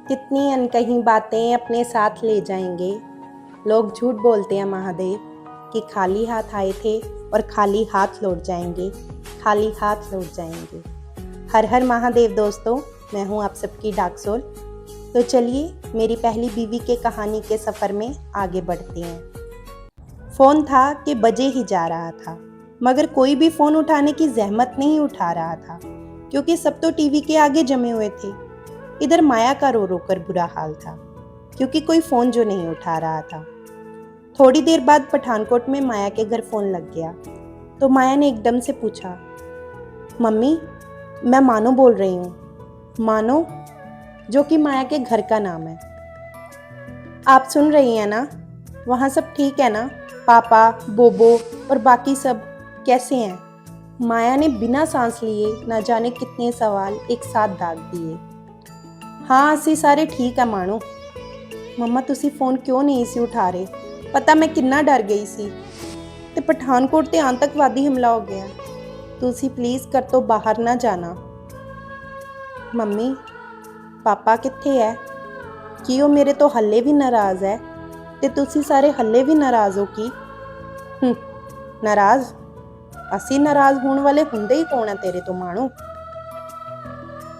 कितनी अनकही बातें अपने साथ ले जाएंगे। लोग झूठ बोलते हैं महादेव कि खाली हाथ आए थे और खाली हाथ लौट जाएंगे, खाली हाथ लौट जाएंगे। हर हर महादेव दोस्तों, मैं हूँ आप सबकी डाकसोल। तो चलिए मेरी पहली बीवी के कहानी के सफ़र में आगे बढ़ते हैं। फ़ोन था कि बजे ही जा रहा था, मगर कोई भी फ़ोन उठाने की जहमत नहीं उठा रहा था, क्योंकि सब तो टीवी के आगे जमे हुए थे। इधर माया का रो रो कर बुरा हाल था, क्योंकि कोई फ़ोन जो नहीं उठा रहा था। थोड़ी देर बाद पठानकोट में माया के घर फ़ोन लग गया, तो माया ने एकदम से पूछा, मम्मी, मैं मानो बोल रही हूँ। मानो, जो कि माया के घर का नाम है। आप सुन रही हैं ना? वहाँ सब ठीक है ना? पापा, बोबो और बाकी सब कैसे हैं? माया ने बिना सांस लिए ना जाने कितने सवाल एक साथ दाग दिए। हाँ, असी सारे ठीक है मानो। मम्मा, तुसी फोन क्यों नहीं सी उठा रहे? पता मैं कितना डर गई सी ते पठानकोट ते आतंकवादी हमला हो गया। तुसी प्लीज़ कर तो बाहर ना जाना। मम्मी, पापा कित्थे है? कि वो मेरे तो हल्ले भी नाराज़ है ते तुसी सारे हल्ले भी नाराज़ हो कि? नाराज़? असी नाराज़ होने वाले हुंदे ही कौन है तेरे तो मानो।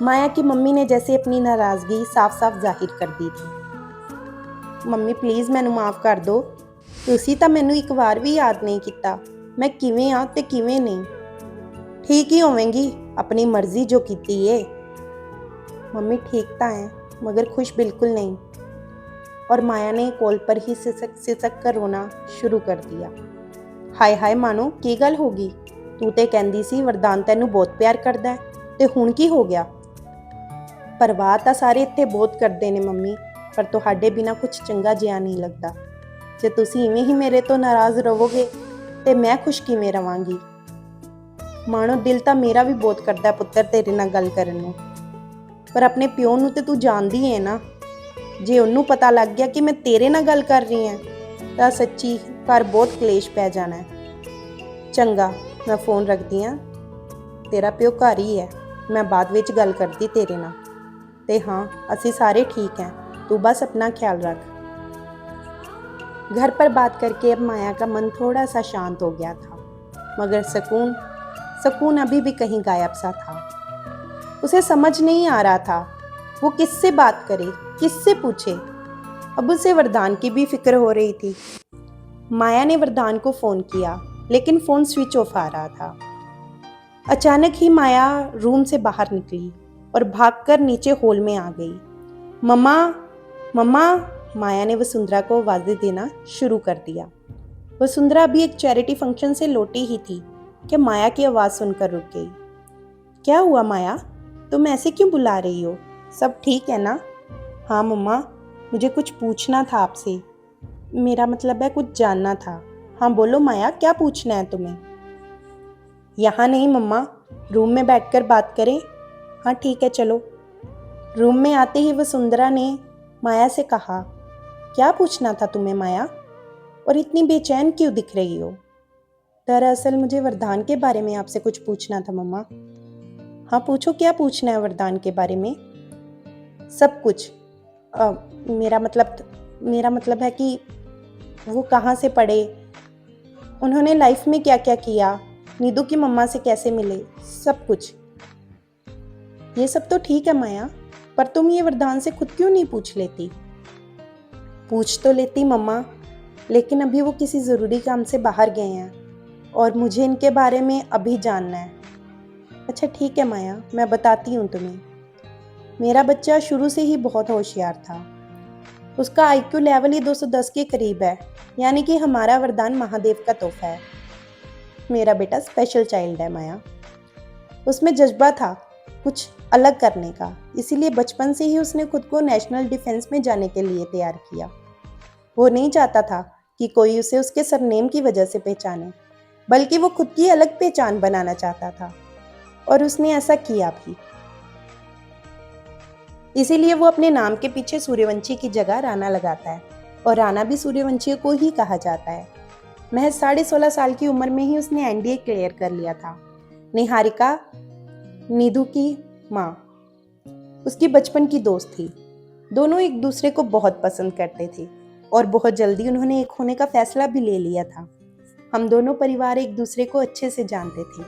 माया की मम्मी ने जैसे अपनी नाराज़गी साफ साफ जाहिर कर दी थी। मम्मी प्लीज़ मैनू माफ़ कर दो। तुसी तां मैनू एक बार भी याद नहीं किया मैं किवें हाँ ते किवें नहीं। ठीक ही होवेंगी, अपनी मर्जी जो कीती है। मम्मी ठीक तां है, मगर खुश बिल्कुल नहीं। और माया ने कोल पर ही सिसक सिसक कर रोना शुरू कर दिया। हाय हाय मानो, की गल होगी? तू ते कहंदी सी वरदान तैनू बहुत प्यार करदा है, ते हुण की हो गया? परवाह तां सारे इत्थे बहुत करदे ने मम्मी, पर तुहाडे बिना कुछ चंगा जिहा नहीं लगदा। जे तुसी इवें ही मेरे तो नाराज़ रहोगे ते मैं खुश किवें रवांगी? मानो, दिल तां मेरा भी बहुत करदा पुत्तर तेरे नाल गल करन नूं, पर अपने प्यो नूं ते तू जानदी है ना। जे उन्नू पता लग गया कि मैं तेरे नाल गल कर रही हां तां सच्ची घर बहुत कलेश पै जाना है। चंगा, मैं फ़ोन रखदी हां। तेरा प्यो घर ही है, मैं बाद विच गल करदी तेरे नाल। ते हाँ, असी सारे ठीक हैं, तू बस अपना ख्याल रख। घर पर बात करके अब माया का मन थोड़ा सा शांत हो गया था, मगर सुकून अभी भी कहीं गायब सा था। उसे समझ नहीं आ रहा था वो किससे बात करे, किससे पूछे। अब उसे वरदान की भी फिक्र हो रही थी। माया ने वरदान को फ़ोन किया, लेकिन फ़ोन स्विच ऑफ आ रहा था। अचानक ही माया रूम से बाहर निकली और भागकर नीचे हॉल में आ गई। मम्मा, मम्मा, माया ने वसुंधरा को आवाज़ें देना शुरू कर दिया। वसुंधरा अभी एक चैरिटी फंक्शन से लौटी ही थी कि माया की आवाज़ सुनकर रुक गई। क्या हुआ माया, तुम ऐसे क्यों बुला रही हो? सब ठीक है ना? हाँ मम्मा, मुझे कुछ पूछना था आपसे। मेरा मतलब है कुछ जानना था। हाँ बोलो माया, क्या पूछना है तुम्हें? यहाँ नहीं मम्मा, रूम में बैठकर बात करें। हाँ ठीक है, चलो। रूम में आते ही वसुंधरा ने माया से कहा, क्या पूछना था तुम्हें माया, और इतनी बेचैन क्यों दिख रही हो? दरअसल मुझे वरदान के बारे में आपसे कुछ पूछना था मम्मा। हाँ पूछो, क्या पूछना है वरदान के बारे में? सब कुछ। मेरा मतलब है कि वो कहाँ से पढ़े, उन्होंने लाइफ में क्या क्या किया, नीदू की मम्मा से कैसे मिले, सब कुछ। ये सब तो ठीक है माया, पर तुम ये वरदान से खुद क्यों नहीं पूछ लेती? पूछ तो लेती मम्मा, लेकिन अभी वो किसी ज़रूरी काम से बाहर गए हैं और मुझे इनके बारे में अभी जानना है। अच्छा ठीक है माया, मैं बताती हूँ तुम्हें। मेरा बच्चा शुरू से ही बहुत होशियार था। उसका आईक्यू लेवल ही 210 के करीब है, यानी कि हमारा वरदान महादेव का तोहफा है। मेरा बेटा स्पेशल चाइल्ड है माया। उसमें जज्बा था कुछ अलग करने का, इसीलिए बचपन से ही उसने खुद को नेशनल डिफेंस में जाने के लिए तैयार किया। वो नहीं चाहता था कि कोई उसे उसके सरनेम की वजह से पहचाने, बल्कि वो खुद की अलग पहचान बनाना चाहता था, और उसने ऐसा किया भी। इसीलिए वो अपने नाम के पीछे सूर्यवंशी की जगह राणा लगाता है, और राणा भी सूर्यवंशी को ही कहा जाता है। महज 16.5 साल की उम्र में ही उसने एनडीए क्लियर कर लिया था। निहारिका, नीधू की माँ, उसकी बचपन की दोस्त थी। दोनों एक दूसरे को बहुत पसंद करते थे और बहुत जल्दी उन्होंने एक होने का फैसला भी ले लिया था। हम दोनों परिवार एक दूसरे को अच्छे से जानते थे,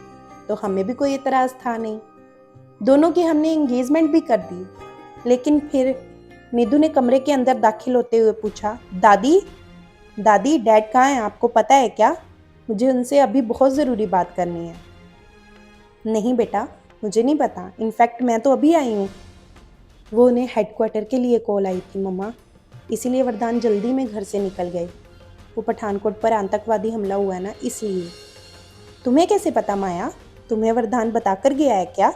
तो हमें भी कोई एतराज़ था नहीं। दोनों की हमने एंगेजमेंट भी कर दी। लेकिन फिर निधु ने कमरे के अंदर दाखिल होते हुए पूछा, दादी दादी डैड कहाँ हैं, आपको पता है क्या? मुझे उनसे अभी बहुत ज़रूरी बात करनी है। नहीं बेटा, मुझे नहीं पता, इनफैक्ट मैं तो अभी आई हूँ। वो उन्हें हेडक्वार्टर के लिए कॉल आई थी मम्मा, इसीलिए वरदान जल्दी में घर से निकल गए। वो पठानकोट पर आतंकवादी हमला हुआ है ना, इसलिए। तुम्हें कैसे पता माया? तुम्हें वरदान बताकर गया है क्या?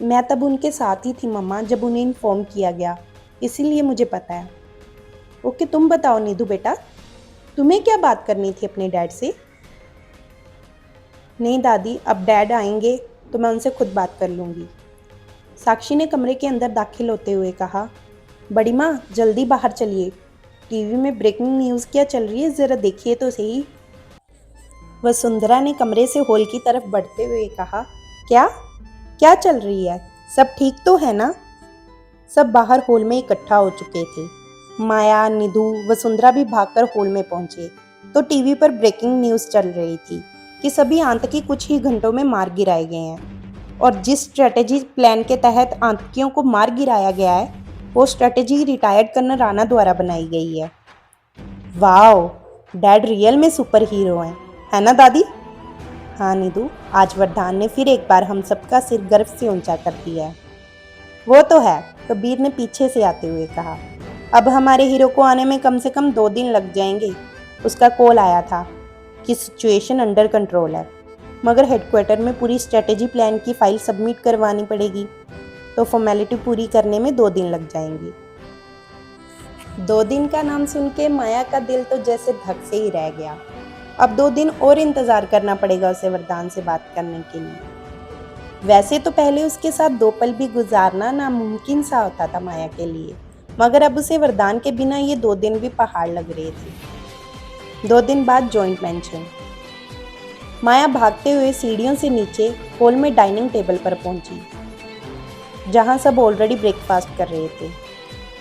मैं तब उनके साथ ही थी मम्मा, जब उन्हें इन्फॉर्म किया गया, इसीलिए मुझे पता है। ओके, तुम बताओ नीधु बेटा, तुम्हें क्या बात करनी थी अपने डैड से? नहीं दादी, अब डैड आएंगे तो मैं उनसे खुद बात कर लूँगी। साक्षी ने कमरे के अंदर दाखिल होते हुए कहा, बड़ी माँ जल्दी बाहर चलिए, टीवी में ब्रेकिंग न्यूज़ क्या चल रही है, ज़रा देखिए तो सही। वसुंधरा ने कमरे से हॉल की तरफ बढ़ते हुए कहा, क्या क्या चल रही है, सब ठीक तो है ना? सब बाहर हॉल में इकट्ठा हो चुके थे। माया, निधु, वसुंधरा भी भागकर हॉल में पहुंचे तो टीवी पर ब्रेकिंग न्यूज़ चल रही थी कि सभी आतंकी कुछ ही घंटों में मार गिराए गए हैं और जिस स्ट्रेटेजी प्लान के तहत आतंकियों को मार गिराया गया है, वो स्ट्रेटेजी रिटायर्ड कर्नल राणा द्वारा बनाई गई है। वाओ, डैड रियल में सुपर हीरो हैं, है ना दादी? हाँ निधु, आज वरदान ने फिर एक बार हम सबका सिर गर्व से ऊंचा कर दिया है। वो तो है, कबीर ने पीछे से आते हुए कहा। अब हमारे हीरो को आने में कम से कम 2 दिन लग जाएंगे। उसका कॉल आया था कि सिचुएशन अंडर कंट्रोल है, मगर हेडक्वार्टर में पूरी स्ट्रेटेजी प्लान की फाइल सबमिट करवानी पड़ेगी, तो फॉर्मेलिटी पूरी करने में 2 दिन लग जाएंगे। 2 दिन का नाम सुन के माया का दिल तो जैसे धक से ही रह गया। अब 2 दिन और इंतज़ार करना पड़ेगा उसे वरदान से बात करने के लिए। वैसे तो पहले उसके साथ 2 पल भी गुजारना नामुमकिन सा होता था माया के लिए, मगर अब उसे वरदान के बिना ये 2 दिन भी पहाड़ लग रहे थे। 2 दिन बाद जॉइंट मेंशन। माया भागते हुए सीढ़ियों से नीचे हॉल में डाइनिंग टेबल पर पहुंची, जहां सब ऑलरेडी ब्रेकफास्ट कर रहे थे।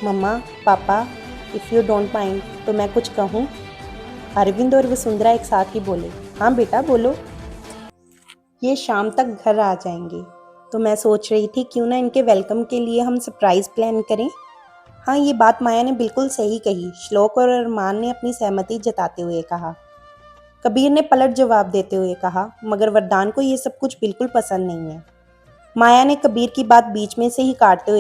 मम्मा, पापा, इफ़ यू डोंट माइंड तो मैं कुछ कहूँ? अरविंद और वसुंधरा एक साथ ही बोले, हाँ बेटा बोलो। ये शाम तक घर आ जाएंगे, तो मैं सोच रही थी क्यों ना इनके वेलकम के लिए हम सरप्राइज़ प्लान करें। हाँ, ये बात माया ने बिल्कुल सही कही, श्लोक और अरमान ने अपनी सहमति जताते हुए कहा। कबीर ने पलट जवाब देते हुए कहा, मगर वरदान को ये सब कुछ बिल्कुल पसंद नहीं है। माया ने कबीर की बात बीच में से ही काटते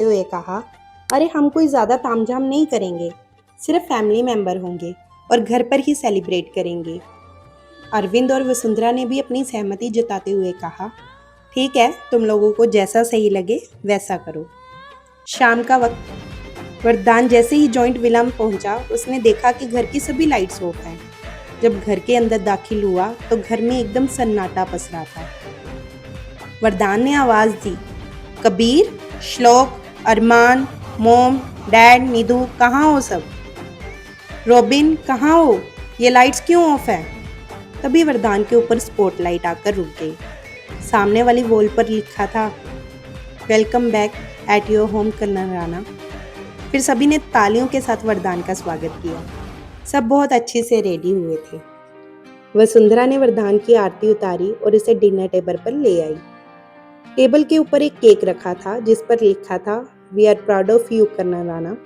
हुए कहा, अरे हम कोई ज़्यादा तामझाम नहीं करेंगे, सिर्फ फैमिली मेंबर होंगे और घर पर ही सेलिब्रेट करेंगे। अरविंद और वसुंधरा ने भी अपनी सहमति जताते हुए कहा, ठीक है, तुम लोगों को जैसा सही लगे वैसा करो। शाम का वक्त। वरदान जैसे ही जॉइंट विला में पहुंचा, उसने देखा कि घर की सभी लाइट्स ऑफ हैं। जब घर के अंदर दाखिल हुआ तो घर में एकदम सन्नाटा पसरा था। वरदान ने आवाज़ दी, कबीर, श्लोक, अरमान, मोम, डैड, निधु, कहाँ हो सब? रॉबिन, कहाँ हो? ये लाइट्स क्यों ऑफ है? तभी वरदान के ऊपर स्पॉटलाइट आकर रुक गई। सामने वाली वॉल पर लिखा था, welcome back at your home colonel Rana. फिर सभी ने तालियों के साथ वरदान का स्वागत किया। सब बहुत अच्छे से रेडी हुए थे। वसुंधरा ने वरदान की आरती उतारी और इसे डिनर टेबल पर ले आई। टेबल के ऊपर एक केक रखा था जिस पर लिखा था, we are proud of you colonel Rana,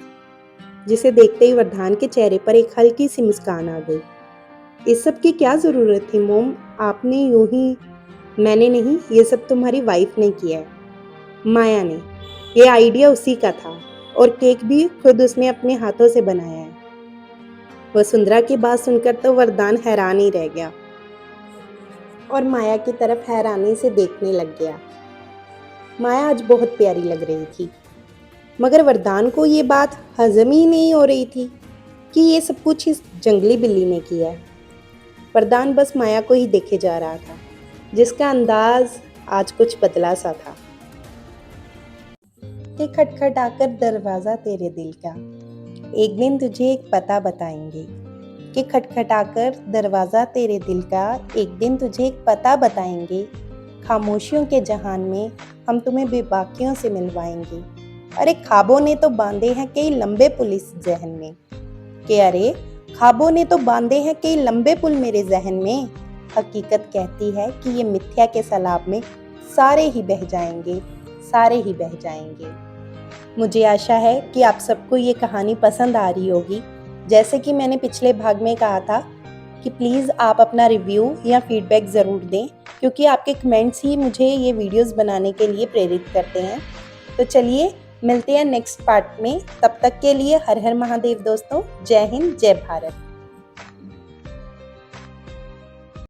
जिसे देखते ही वरदान के चेहरे पर एक हल्की सी मुस्कान आ गई। इस सब की क्या ज़रूरत थी मोम, आपने यूं ही। मैंने नहीं, ये सब तुम्हारी वाइफ ने किया है, माया ने। ये आइडिया उसी का था और केक भी खुद उसने अपने हाथों से बनाया है। वसुंधरा की बात सुनकर तो वरदान हैरान ही रह गया और माया की तरफ हैरानी से देखने लग गया। माया आज बहुत प्यारी लग रही थी, मगर वरदान को ये बात हजम ही नहीं हो रही थी कि ये सब कुछ इस जंगली बिल्ली ने किया है। वरदान बस माया को ही देखे जा रहा था, जिसका अंदाज आज कुछ बदला सा था। कि खटखटाकर दरवाज़ा तेरे दिल का, एक दिन तुझे एक पता बताएंगे। कि खटखटाकर दरवाज़ा तेरे दिल का, एक दिन तुझे एक पता बताएंगे। खामोशियों के जहान में हम तुम्हें बेबाकियों से मिलवाएंगे। अरे ख्वाबों ने तो बांधे हैं कई लंबे पुल इस जहन में, कि अरे ख्वाबों ने तो बांधे हैं कई लंबे पुल मेरे जहन में। हकीकत कहती है कि ये मिथ्या के सैलाब में सारे ही बह जाएंगे, सारे ही बह जाएंगे। मुझे आशा है कि आप सबको ये कहानी पसंद आ रही होगी। जैसे कि मैंने पिछले भाग में कहा था कि प्लीज़ आप अपना रिव्यू या फीडबैक ज़रूर दें, क्योंकि आपके कमेंट्स ही मुझे ये वीडियोस बनाने के लिए प्रेरित करते हैं। तो चलिए मिलते हैं नेक्स्ट पार्ट में। तब तक के लिए हर हर महादेव दोस्तों। जय हिंद, जय भारत।